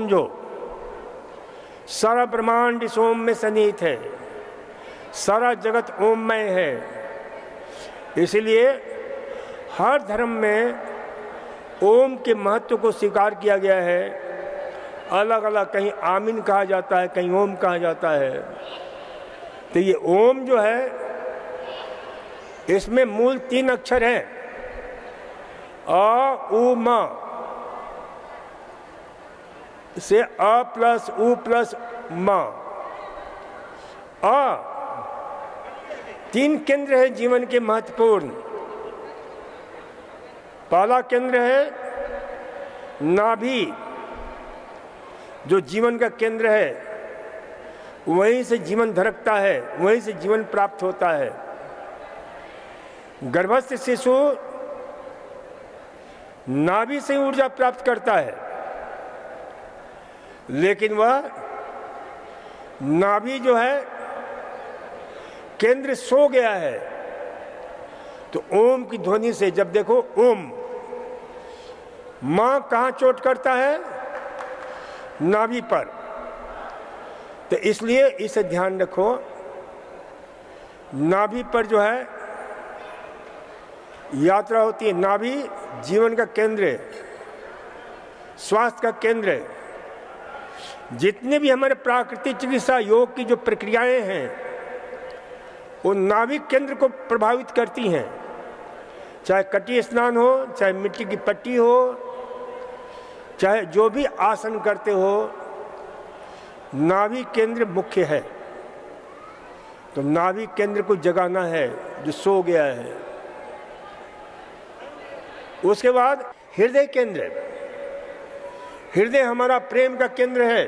समझो, सारा ब्रह्मांड इस ओम में सन्निहित है, सारा जगत ओममय है। इसलिए हर धर्म में ओम के महत्व को स्वीकार किया गया है। अलग अलग, कहीं आमीन कहा जाता है, कहीं ओम कहा जाता है। तो ये ओम जो है, इसमें मूल 3 अक्षर हैं, अ उ म, से अ प्लस उ प्लस म। अ 3 केंद्र है जीवन के महत्वपूर्ण। पहला केंद्र है नाभि, जो जीवन का केंद्र है, वहीं से जीवन धड़कता है, वहीं से जीवन प्राप्त होता है। गर्भस्थ शिशु नाभि से ऊर्जा प्राप्त करता है, लेकिन वह नाभि जो है केंद्र सो गया है। तो ओम की ध्वनि से जब देखो ओम, मां कहां चोट करता है? नाभि पर। तो इसलिए इसे ध्यान रखो, नाभि पर जो है यात्रा होती है। नाभि जीवन का केंद्र है, स्वास्थ्य का केंद्र है। जितने भी हमारे प्राकृतिक चिकित्सा योग की जो प्रक्रियाएं हैं, वो नाभिक केंद्र को प्रभावित करती हैं। चाहे कटी स्नान हो, चाहे मिट्टी की पट्टी हो, चाहे जो भी आसन करते हो, नाभि केंद्र मुख्य है। तो नाभि केंद्र को जगाना है जो सो गया है। उसके बाद हृदय केंद्र। हृदय हमारा प्रेम का केंद्र है।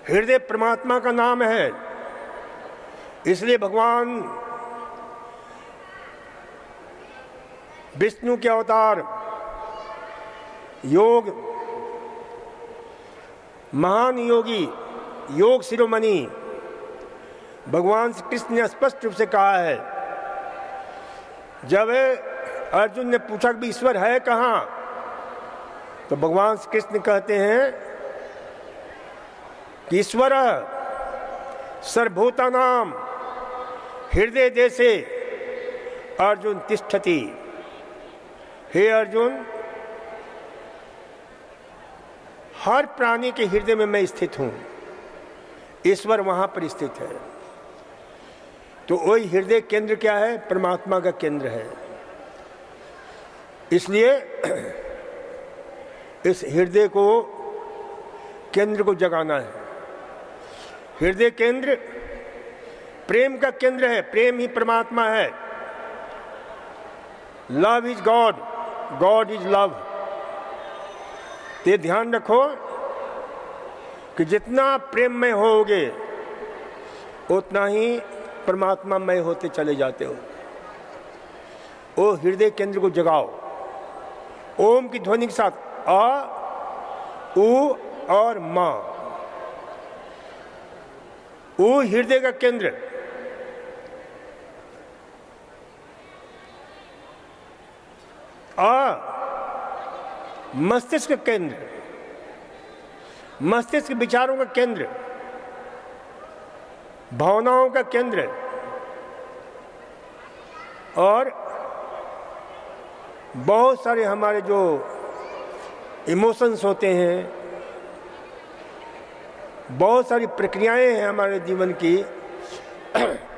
हृदय परमात्मा का नाम है। इसलिए भगवान विष्णु के अवतार, योग महान योगी, योग शिरोमणि भगवान श्री कृष्ण ने स्पष्ट रूप से कहा है। जब अर्जुन ने पूछा कि ईश्वर है कहाँ, तो भगवान श्री कृष्ण कहते हैं कि ईश्वर सर्वभूतानां हृदय देशे अर्जुन तिष्ठति। हे अर्जुन, हर प्राणी के हृदय में मैं स्थित हूं। ईश्वर वहां पर स्थित है। तो वही हृदय केंद्र क्या है? परमात्मा का केंद्र है। इसलिए इस हृदय को, केंद्र को जगाना है। हृदय केंद्र प्रेम का केंद्र है। प्रेम ही परमात्मा है। Love is God, God is love. ये ध्यान रखो कि जितना प्रेममय होगे, उतना ही परमात्मामय होते चले जाते हो। वो हृदय केंद्र को जगाओ। ओम की ध्वनि के साथ अ, उ और म। उ हृदय का केंद्र, अ मस्तिष्क का केंद्र, मस्तिष्क विचारों का केंद्र, भावनाओं का केंद्र, और बहुत सारे हमारे जो इमोशंस होते हैं, बहुत सारी प्रक्रियाएं हैं हमारे जीवन की,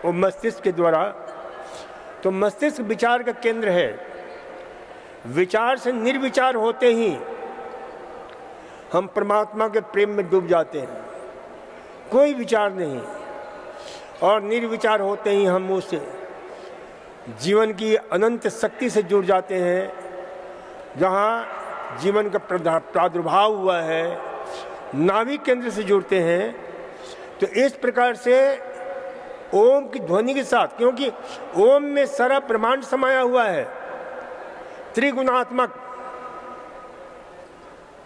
वो मस्तिष्क के द्वारा। तो मस्तिष्क विचार का केंद्र है। विचार से निर्विचार होते ही हम परमात्मा के प्रेम में डूब जाते हैं। कोई विचार नहीं, और निर्विचार होते ही हम उस जीवन की अनंत शक्ति से जुड़ जाते हैं, जहाँ जीवन का प्रादुर्भाव हुआ है। नाभि केंद्र से जुड़ते हैं। तो इस प्रकार से ओम की ध्वनि के साथ, क्योंकि ओम में सारा ब्रह्मांड समाया हुआ है, त्रिगुणात्मक।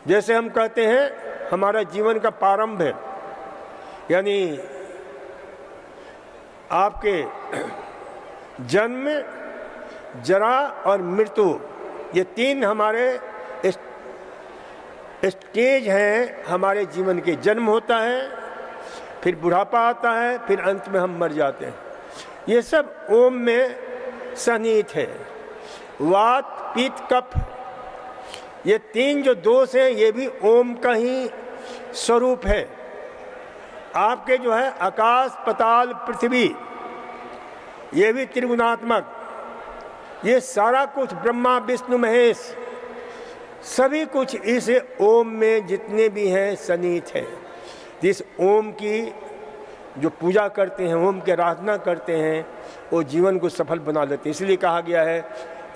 जैसे हम कहते हैं हमारा जीवन का प्रारंभ है, यानी आपके जन्म, जरा और मृत्यु, ये 3 हमारे स्टेज हैं हमारे जीवन के। जन्म होता है, फिर बुढ़ापा आता है, फिर अंत में हम मर जाते हैं। ये सब ओम में सन्निहित है। वात, पित्त, कफ, ये तीन जो दोष हैं ये भी ओम का ही स्वरूप है। आपके जो है आकाश, पाताल, पृथ्वी, ये भी त्रिगुणात्मक, ये सारा कुछ ब्रह्मा, विष्णु, महेश, सभी कुछ इस ओम में जितने भी हैं सन्निहित है। जिस ओम की जो पूजा करते हैं, ओम की आराधना करते हैं, वो जीवन को सफल बना लेते हैं। इसलिए कहा गया है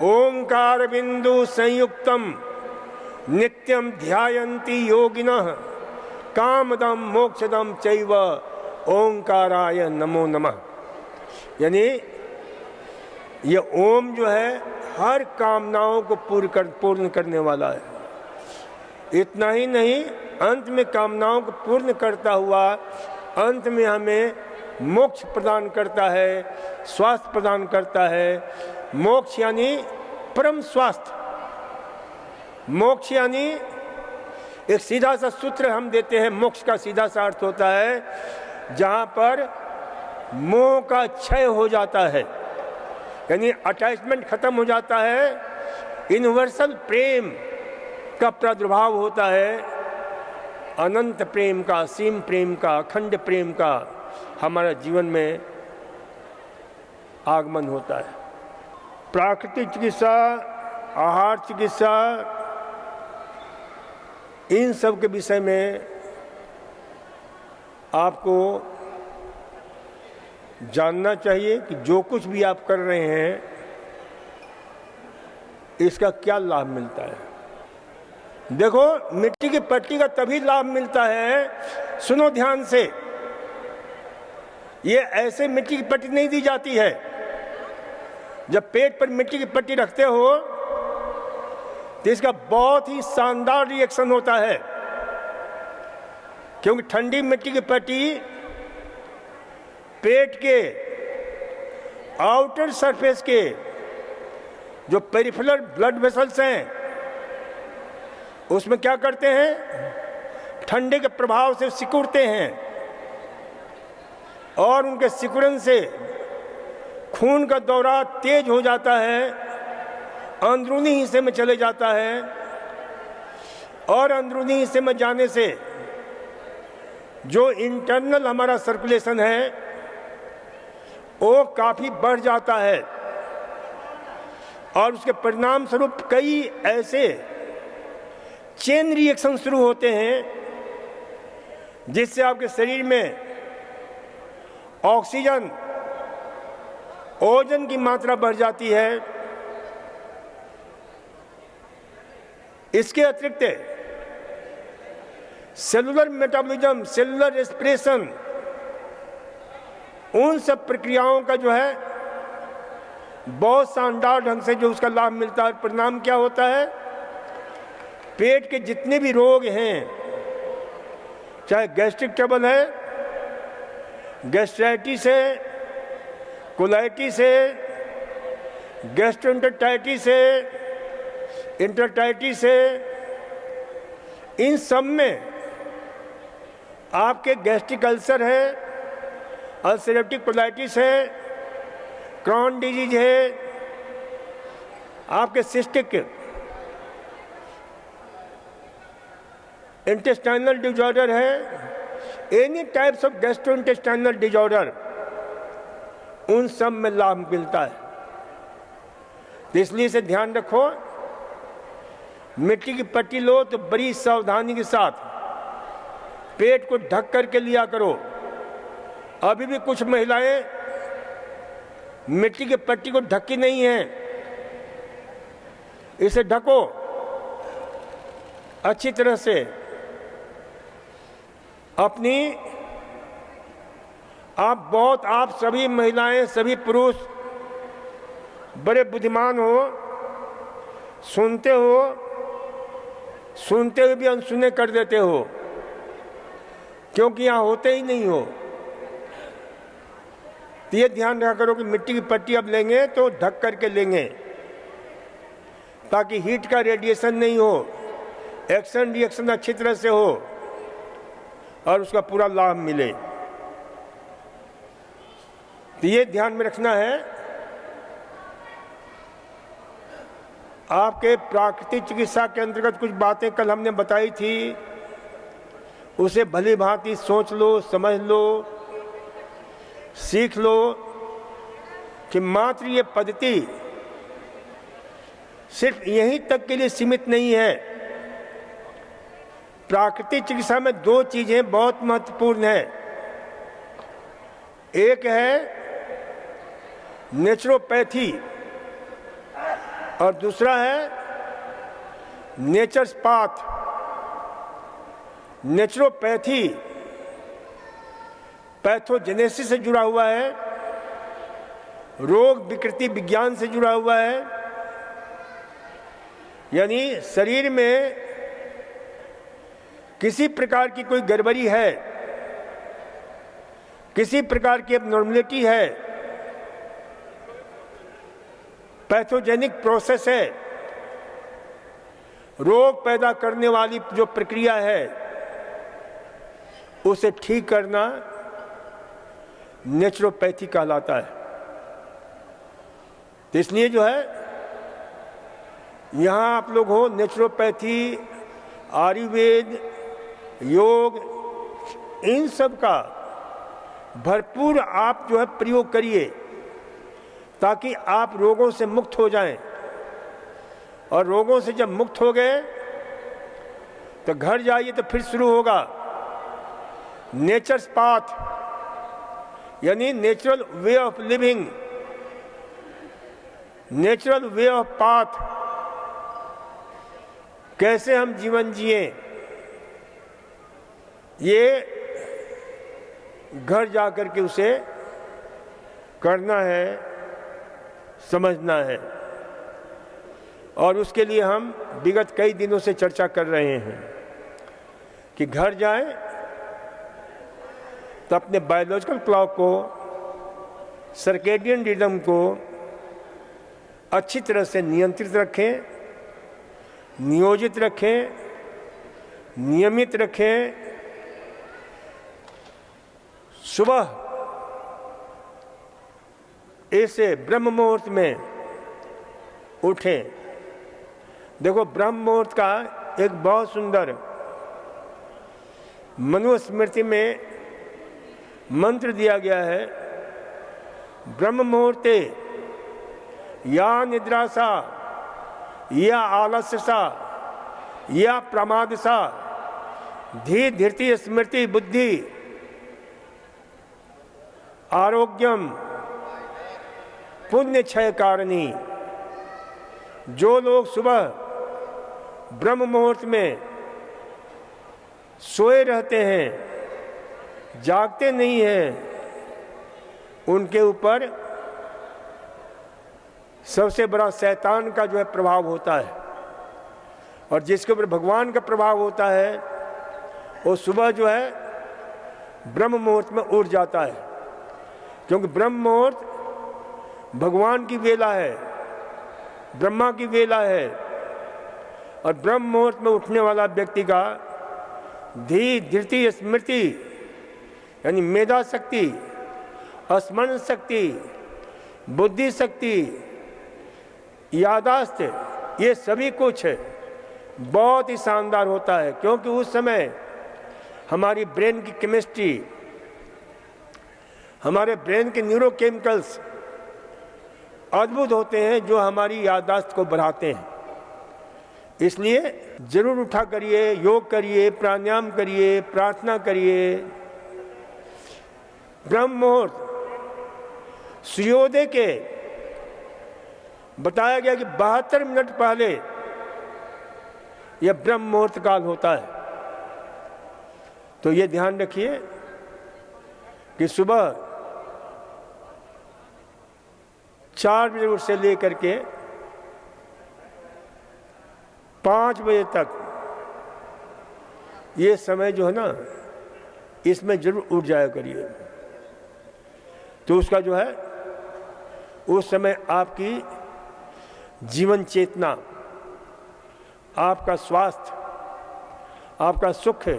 ओंकार बिंदु संयुक्तम नित्यम ध्यायन्ति योगिनः कामदम मोक्षदम चैव ओंकाराय नमो नमः। यानी ये ओम जो है हर कामनाओं को पूर्ण करने वाला है। इतना ही नहीं, अंत में कामनाओं को पूर्ण करता हुआ अंत में हमें मोक्ष प्रदान करता है, स्वास्थ्य प्रदान करता है। मोक्ष यानी परम स्वास्थ्य। मोक्ष यानी एक सीधा सा सूत्र हम देते हैं। मोक्ष का सीधा सा अर्थ होता है जहाँ पर मोह का क्षय हो जाता है, यानी अटैचमेंट खत्म हो जाता है, यूनिवर्सल प्रेम का प्रादुर्भाव होता है, अनंत प्रेम का, असीम प्रेम का, अखंड प्रेम का हमारे जीवन में आगमन होता है। प्राकृतिक चिकित्सा, आहार चिकित्सा, इन सब के विषय में आपको जानना चाहिए कि जो कुछ भी आप कर रहे हैं इसका क्या लाभ मिलता है। देखो, मिट्टी की पट्टी का तभी लाभ मिलता है, सुनो ध्यान से, ये ऐसे मिट्टी की पट्टी नहीं दी जाती है। जब पेट पर मिट्टी की पट्टी रखते हो तो इसका बहुत ही शानदार रिएक्शन होता है, क्योंकि ठंडी मिट्टी की पट्टी पेट के आउटर सरफेस के जो पेरिफेरल ब्लड वेसल्स हैं उसमें क्या करते हैं, ठंडे के प्रभाव से सिकुड़ते हैं और उनके सिकुड़न से खून का दौरा तेज हो जाता है, अंदरूनी हिस्से में चले जाता है और अंदरूनी हिस्से में जाने से जो इंटरनल हमारा सर्कुलेशन है वो काफी बढ़ जाता है और उसके परिणाम स्वरूप कई ऐसे चेन रिएक्शन शुरू होते हैं जिससे आपके शरीर में ऑक्सीजन, ओजन की मात्रा बढ़ जाती है। इसके अतिरिक्त सेलुलर मेटाबॉलिज्म, सेलुलर रेस्पिरेशन, उन सब प्रक्रियाओं का जो है बहुत शानदार ढंग से जो उसका लाभ मिलता है। परिणाम क्या होता है, पेट के जितने भी रोग हैं, चाहे गैस्ट्रिक ट्रबल है, गैस्ट्राइटिस है, कोलाइटिस है, गैस्ट्रोएंटेराइटिस है, इंटेराइटिस है, इन सब में आपके गैस्ट्रिक अल्सर है, अल्सरेटिव कोलाइटिस है, क्रॉन डिजीज है, आपके सिस्टिक इंटेस्टाइनल डिजॉर्डर है, any types of gastrointestinal disorder, उन सब में लाभ मिलता है। तो इसलिए से ध्यान रखो, मिट्टी की पट्टी लो तो बड़ी सावधानी के साथ पेट को ढक करके लिया करो। अभी भी कुछ महिलाएं मिट्टी की पट्टी को ढकी नहीं है, इसे ढको अच्छी तरह से। आप सभी महिलाएं, सभी पुरुष बड़े बुद्धिमान हो, सुनते हुए भी अनसुने कर देते हो, क्योंकि यहां होते ही नहीं हो। तो ये ध्यान रखा करो कि मिट्टी की पट्टी अब लेंगे तो ढक करके लेंगे, ताकि हीट का रेडिएशन नहीं हो, एक्शन रिएक्शन अच्छी तरह से हो और उसका पूरा लाभ मिले। तो ये ध्यान में रखना है। आपके प्राकृतिक चिकित्सा के अंतर्गत कुछ बातें कल हमने बताई थी, उसे भली भांति सोच लो, समझ लो, सीख लो कि मात्र ये पद्धति सिर्फ यहीं तक के लिए सीमित नहीं है। प्राकृतिक चिकित्सा में दो चीजें बहुत महत्वपूर्ण हैं। एक है नेचुरोपैथी और दूसरा है नेचर्स पाथ। नेचुरोपैथी पैथोजेनेसिस से जुड़ा हुआ है, रोग विकृति विज्ञान से जुड़ा हुआ है, यानी शरीर में किसी प्रकार की कोई गड़बड़ी है, किसी प्रकार की एबनॉर्मलिटी है, पैथोजेनिक प्रोसेस है, रोग पैदा करने वाली जो प्रक्रिया है उसे ठीक करना नेचुरोपैथी कहलाता है। तो इसलिए जो है यहाँ आप लोग हो, नेचुरोपैथी, आयुर्वेद, योग, इन सब का भरपूर आप जो है प्रयोग करिए ताकि आप रोगों से मुक्त हो जाएं। और रोगों से जब मुक्त हो गए तो घर जाइए तो फिर शुरू होगा नेचर्स पाथ, यानी natural way of living, natural way of path, कैसे हम जीवन जिए, ये घर जाकर के उसे करना है, समझना है। और उसके लिए हम विगत कई दिनों से चर्चा कर रहे हैं कि घर जाएं तो अपने बायोलॉजिकल क्लॉक को, सर्केडियन रिदम को अच्छी तरह से नियंत्रित रखें, नियोजित रखें, नियमित रखें। सुबह ऐसे ब्रह्म मुहूर्त में उठें। देखो, ब्रह्म मुहूर्त का एक बहुत सुंदर मनुस्मृति में मंत्र दिया गया है। ब्रह्म मुहूर्ते या निद्रासा या आलस्यसा या प्रमादसा धी धीर्ति स्मृति बुद्धि आरोग्यम पुण्य क्षय कारणी। जो लोग सुबह ब्रह्म मुहूर्त में सोए रहते हैं, जागते नहीं हैं, उनके ऊपर सबसे बड़ा शैतान का जो है प्रभाव होता है। और जिसके ऊपर भगवान का प्रभाव होता है वो सुबह जो है ब्रह्म मुहूर्त में उठ जाता है, क्योंकि ब्रह्म मुहूर्त भगवान की वेला है, ब्रह्मा की वेला है। और ब्रह्म मुहूर्त में उठने वाला व्यक्ति का धी धीर्ति स्मृति यानी मेधा शक्ति, स्मरण शक्ति, बुद्धि शक्ति, यादाश्त, ये सभी कुछ बहुत ही शानदार होता है। क्योंकि उस समय हमारी ब्रेन की केमिस्ट्री, हमारे ब्रेन के न्यूरोकेमिकल्स अद्भुत होते हैं जो हमारी याददाश्त को बढ़ाते हैं। इसलिए जरूर उठा करिए, योग करिए, प्राणायाम करिए, प्रार्थना करिए। ब्रह्म मुहूर्त सूर्योदय के बताया गया कि 72 मिनट पहले यह ब्रह्म मुहूर्त काल होता है। तो ये ध्यान रखिए कि सुबह 4 बजे से लेकर के 5 बजे तक ये समय जो है ना, इसमें जरूर उठ जाया करिए। तो उसका जो है उस समय आपकी जीवन चेतना, आपका स्वास्थ्य आपका सुख है।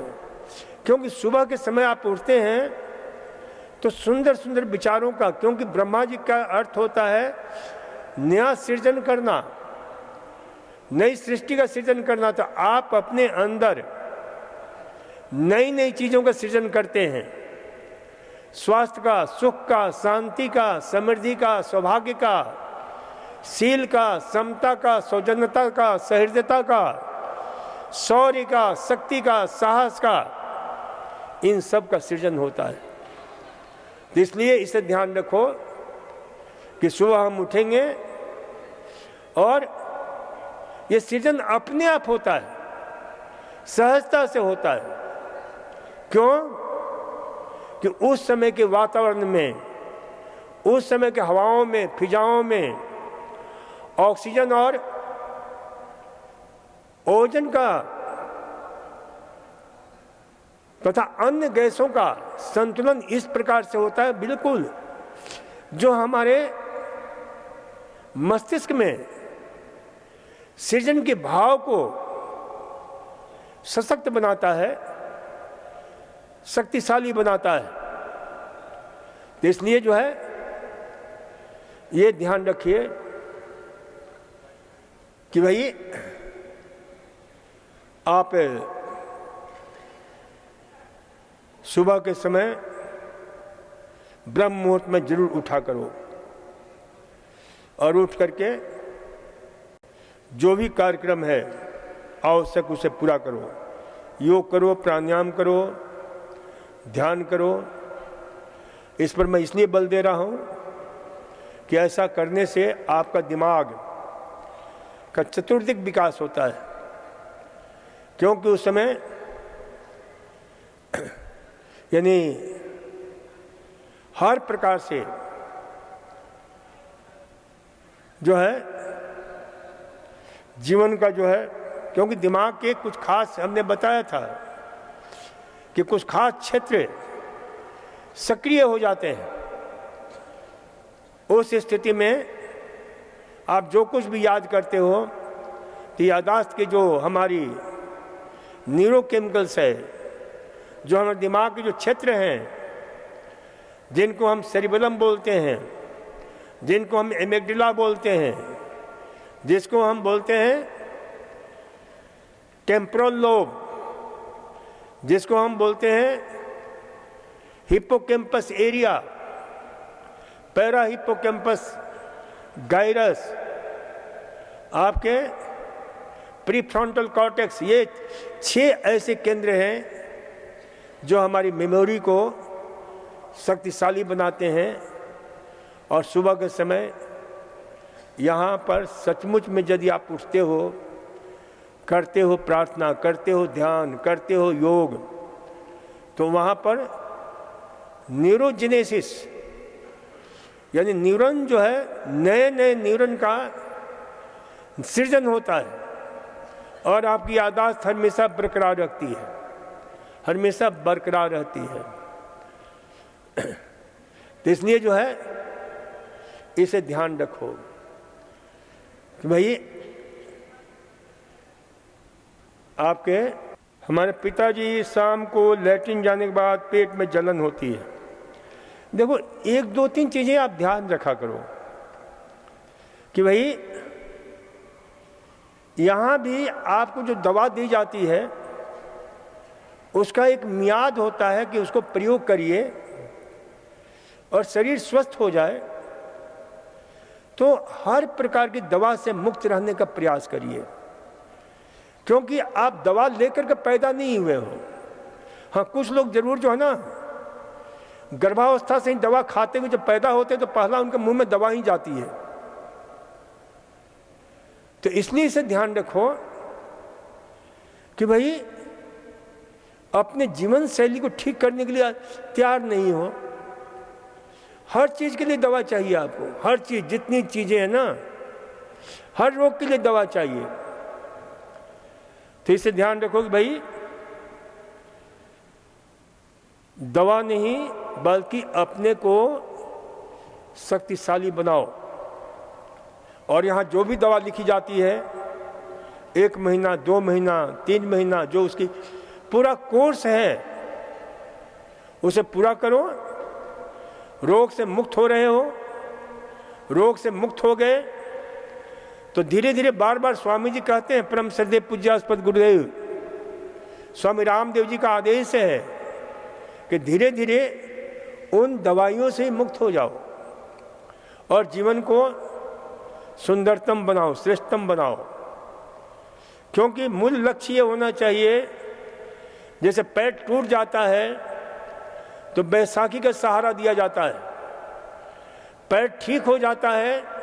क्योंकि सुबह के समय आप उठते हैं तो सुंदर सुंदर विचारों का, क्योंकि ब्रह्मा जी का अर्थ होता है नया सृजन करना, नई सृष्टि का सृजन करना। तो आप अपने अंदर नई नई चीजों का सृजन करते हैं, स्वास्थ्य का, सुख का, शांति का, समृद्धि का, सौभाग्य का, शील का, समता का, सौजन्यता का, सहृदयता का, शौर्य का, शक्ति का, साहस का, इन सब का सृजन होता है। तो इसलिए इसे ध्यान रखो कि सुबह हम उठेंगे और ये सृजन अपने आप होता है, सहजता से होता है। क्यों? कि उस समय के वातावरण में, उस समय के हवाओं में, फिजाओं में ऑक्सीजन और ओजोन का तथा अन्य गैसों का संतुलन इस प्रकार से होता है, बिल्कुल जो हमारे मस्तिष्क में सृजन के भाव को सशक्त बनाता है, शक्तिशाली बनाता है। तो इसलिए जो है ये ध्यान रखिए कि भाई आप सुबह के समय ब्रह्म मुहूर्त में जरूर उठा करो और उठ करके जो भी कार्यक्रम है आवश्यक उसे पूरा करो। योग करो, प्राणायाम करो, ध्यान करो। इस पर मैं इसलिए बल दे रहा हूं कि ऐसा करने से आपका दिमाग का चतुर्दिक विकास होता है। क्योंकि उस समय यानी हर प्रकार से जो है जीवन का जो है, क्योंकि दिमाग के कुछ खास, हमने बताया था कि कुछ खास क्षेत्र सक्रिय हो जाते हैं। उस स्थिति में आप जो कुछ भी याद करते हो तो यादाश्त के जो हमारी न्यूरोकेमिकल्स है, जो हमारे दिमाग के जो क्षेत्र हैं, जिनको हम सेरिबेलम बोलते हैं, जिनको हम एमिग्डाला बोलते हैं, जिसको हम बोलते हैं टेम्पोरल लोब, जिसको हम बोलते हैं hippocampus area, para hippocampus gyrus, आपके प्रीफ्रंटल कॉर्टेक्स, ये 6 ऐसे केंद्र हैं जो हमारी मेमोरी को शक्तिशाली बनाते हैं। और सुबह के समय यहाँ पर सचमुच में यदि आप उठते हो, करते हो प्रार्थना, करते हो ध्यान, करते हो योग, तो वहाँ पर न्यूरोजेनेसिस यानी न्यूरॉन जो है, नए नए न्यूरॉन का सृजन होता है और आपकी यादाश्त हमेशा बरकरार रखती है, हमेशा बरकरार रहती है। तो इसलिए जो है इसे ध्यान रखो कि भाई आपके हमारे पिताजी शाम को लैट्रिन जाने के बाद पेट में जलन होती है। देखो 1 2 3 चीजें आप ध्यान रखा करो कि भाई यहाँ भी आपको जो दवा दी जाती है उसका एक मियाद होता है कि उसको प्रयोग करिए और शरीर स्वस्थ हो जाए। तो हर प्रकार की दवा से मुक्त रहने का प्रयास करिए, क्योंकि आप दवा लेकर के पैदा नहीं हुए हो। हाँ, कुछ लोग जरूर जो है ना गर्भावस्था से ही दवा खाते हुए जब पैदा होते तो पहला उनके मुंह में दवा ही जाती है। तो इसलिए इसे ध्यान रखो कि भाई अपने जीवन शैली को ठीक करने के लिए तैयार नहीं हो। हर चीज के लिए दवा चाहिए आपको, हर चीज, जितनी चीजें हैं ना, हर रोग के लिए दवा चाहिए। तो इसे ध्यान रखो कि भाई दवा नहीं बल्कि अपने को शक्तिशाली बनाओ। और यहाँ जो भी दवा लिखी जाती है 1 महीना, 2 महीना, 3 महीना, जो उसकी पूरा कोर्स है, उसे पूरा करो। रोग से मुक्त हो रहे हो, रोग से मुक्त हो गए तो धीरे धीरे, बार बार स्वामी जी कहते हैं, परम श्रद्धेय पूज्यास्पद गुरुदेव स्वामी रामदेव जी का आदेश है कि धीरे धीरे उन दवाइयों से ही मुक्त हो जाओ और जीवन को सुंदरतम बनाओ, श्रेष्ठतम बनाओ। क्योंकि मूल लक्ष्य ये होना चाहिए, जैसे पैर टूट जाता है तो बैसाखी का सहारा दिया जाता है, पैर ठीक हो जाता है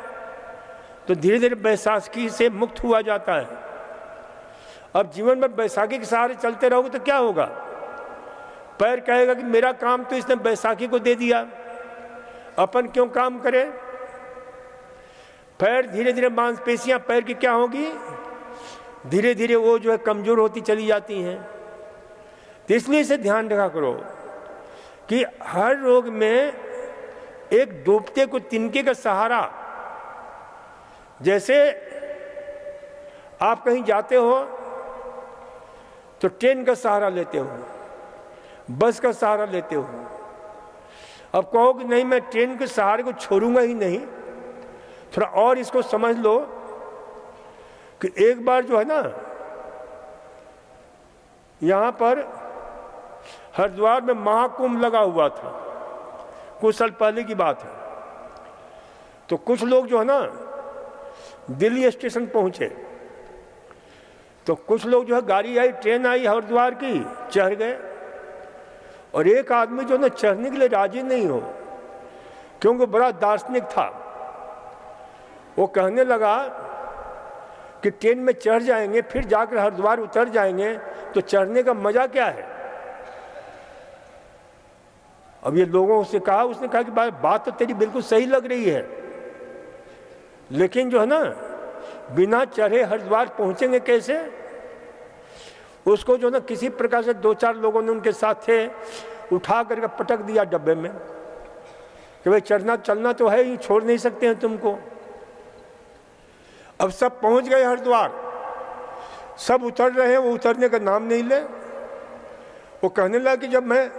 तो धीरे धीरे बैसाखी से मुक्त हुआ जाता है। अब जीवन में बैसाखी के सहारे चलते रहोगे तो क्या होगा? पैर कहेगा कि मेरा काम तो इसने बैसाखी को दे दिया, अपन क्यों काम करें? पैर धीरे धीरे, मांसपेशियां पैर की क्या होगी? धीरे धीरे वो जो है कमजोर होती चली जाती हैं। तो इसलिए इसे ध्यान रखा करो कि हर रोग में एक डूबते को तिनके का सहारा, जैसे आप कहीं जाते हो तो ट्रेन का सहारा लेते हो, बस का सहारा लेते हो। अब कहो कि नहीं, मैं ट्रेन के सहारे को छोड़ूंगा ही नहीं, थोड़ा और इसको समझ लो कि एक बार जो है ना, यहां पर हरिद्वार में महाकुंभ लगा हुआ था, कुछ साल पहले की बात है। तो कुछ लोग जो है ना दिल्ली स्टेशन पहुंचे, तो कुछ लोग जो है, गाड़ी आई, ट्रेन आई हरिद्वार की, चढ़ गए। और एक आदमी जो ना चढ़ने के लिए राजी नहीं हो, क्योंकि बड़ा दार्शनिक था। वो कहने लगा कि ट्रेन में चढ़ जाएंगे फिर जाकर हरिद्वार उतर जाएंगे तो चढ़ने का मजा क्या है? अब ये लोगों से कहा, उसने कहा कि बात तो तेरी बिल्कुल सही लग रही है, लेकिन जो है ना बिना चढ़े हरिद्वार पहुंचेंगे कैसे? उसको जो ना किसी प्रकार से 2-4 लोगों ने उनके साथ थे, उठा करके पटक दिया डब्बे में कि भाई चढ़ना चलना तो है ही, छोड़ नहीं सकते हैं तुमको। अब सब पहुंच गए हरिद्वार, सब उतर रहे हैं, वो उतरने का नाम नहीं ले। वो कहने लगा कि जब मैं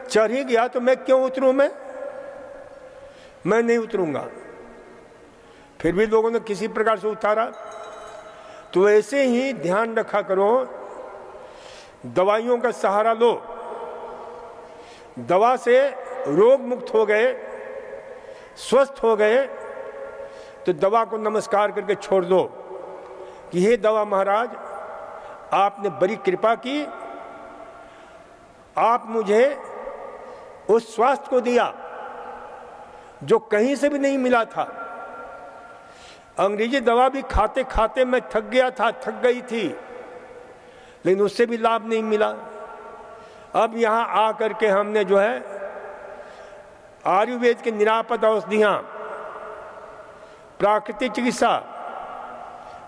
चढ़ ही गया तो मैं क्यों उतरूं? मैं नहीं उतरूंगा। फिर भी लोगों ने किसी प्रकार से उतारा। तो ऐसे ही ध्यान रखा करो, दवाइयों का सहारा लो, दवा से रोग मुक्त हो गए, स्वस्थ हो गए तो दवा को नमस्कार करके छोड़ दो कि हे दवा महाराज, आपने बड़ी कृपा की, आप मुझे उस स्वास्थ्य को दिया जो कहीं से भी नहीं मिला था। अंग्रेजी दवा भी खाते खाते मैं थक गया था, थक गई थी, लेकिन उससे भी लाभ नहीं मिला। अब यहाँ आ करके हमने जो है आयुर्वेद के निरापद औषधियाँ, प्राकृतिक चिकित्सा,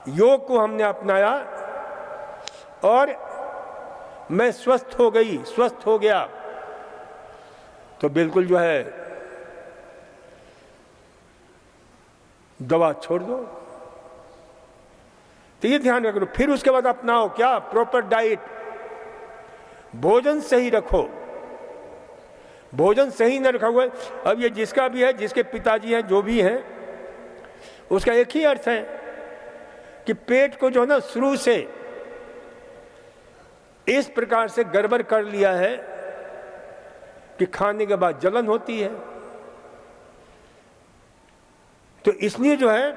योग को हमने अपनाया और मैं स्वस्थ हो गई, स्वस्थ हो गया। तो बिल्कुल जो है दवा छोड़ दो। तो ये ध्यान रखो। फिर उसके बाद अपनाओ क्या? प्रॉपर डाइट, भोजन सही रखो। भोजन सही न रखा हुआ है, अब ये जिसका भी है, जिसके पिताजी हैं, जो भी हैं, उसका एक ही अर्थ है कि पेट को जो है ना शुरू से इस प्रकार से गड़बड़ कर लिया है कि खाने के बाद जलन होती है। तो इसलिए जो है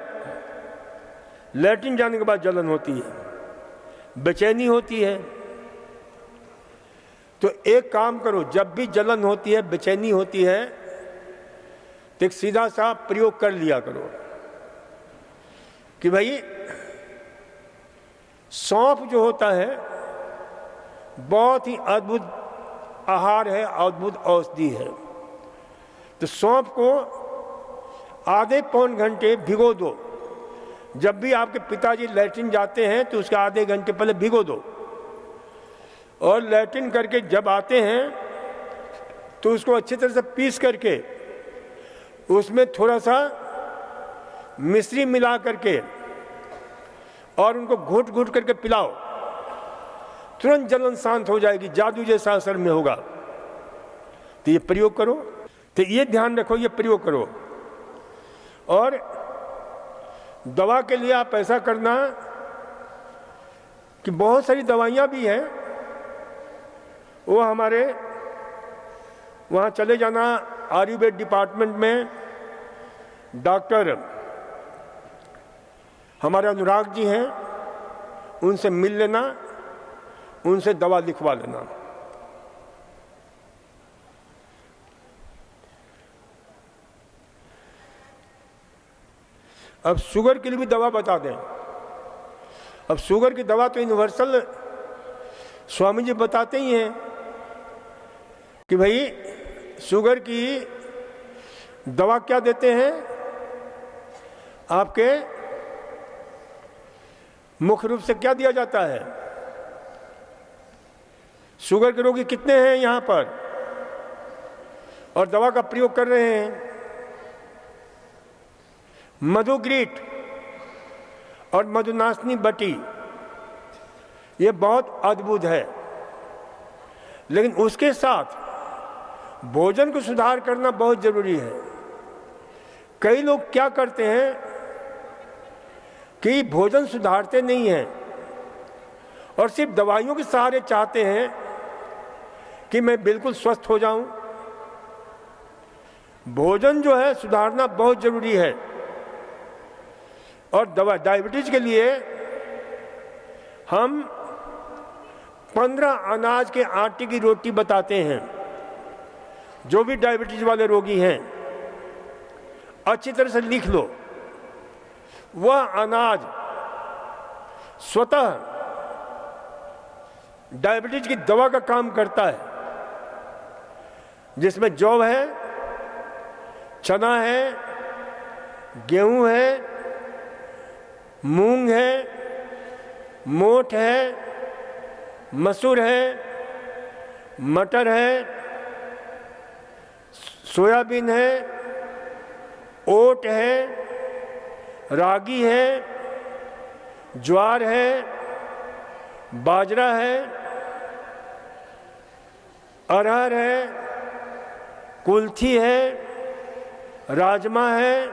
लैट्रिन जाने के बाद जलन होती है, बेचैनी होती है। तो एक काम करो, जब भी जलन होती है, बेचैनी होती है, तो एक सीधा सा प्रयोग कर लिया करो कि भाई सौंफ जो होता है बहुत ही अद्भुत आहार है, अद्भुत औषधि है। तो सौंफ को आधे पौन घंटे भिगो दो। जब भी आपके पिताजी लैट्रिन जाते हैं तो उसके आधे घंटे पहले भिगो दो, और लैट्रिन करके जब आते हैं तो उसको अच्छी तरह से पीस करके उसमें थोड़ा सा मिश्री मिला करके और उनको घुट घुट करके पिलाओ। तुरंत जलन शांत हो जाएगी, जादू जैसा असर में होगा। तो ये प्रयोग करो, तो ये ध्यान रखो, ये प्रयोग करो। और दवा के लिए आप ऐसा करना कि बहुत सारी दवाइयाँ भी हैं, वो हमारे वहाँ चले जाना, आयुर्वेद डिपार्टमेंट में डॉक्टर हमारे अनुराग जी हैं, उनसे मिल लेना, उनसे दवा लिखवा लेना। अब शुगर के लिए भी दवा बता दें। अब शुगर की दवा तो यूनिवर्सल स्वामी जी बताते ही हैं कि भाई शुगर की दवा क्या देते हैं, आपके मुख्य रूप से क्या दिया जाता है। शुगर के रोगी कितने हैं यहाँ पर और दवा का प्रयोग कर रहे हैं। मधुग्रीट और मधुनाशनी बटी, ये बहुत अद्भुत है, लेकिन उसके साथ भोजन को सुधार करना बहुत जरूरी है। कई लोग क्या करते हैं कि भोजन सुधारते नहीं हैं और सिर्फ दवाइयों के सहारे चाहते हैं कि मैं बिल्कुल स्वस्थ हो जाऊं। भोजन जो है सुधारना बहुत जरूरी है। और दवा डायबिटीज के लिए हम 15 अनाज के आटे की रोटी बताते हैं। जो भी डायबिटीज वाले रोगी हैं, अच्छी तरह से लिख लो। वह अनाज स्वतः डायबिटीज की दवा का काम करता है, जिसमें जौ है, चना है, गेहूं है, मूंग है, मोठ है, मसूर है, मटर है, सोयाबीन है, ओट है, रागी है, ज्वार है, बाजरा है, अरहर है, कुल्थी है, राजमा है,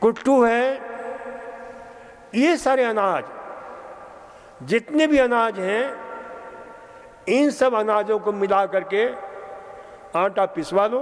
कुट्टू है। ये सारे अनाज, जितने भी अनाज हैं, इन सब अनाजों को मिला करके आटा पिसवा लो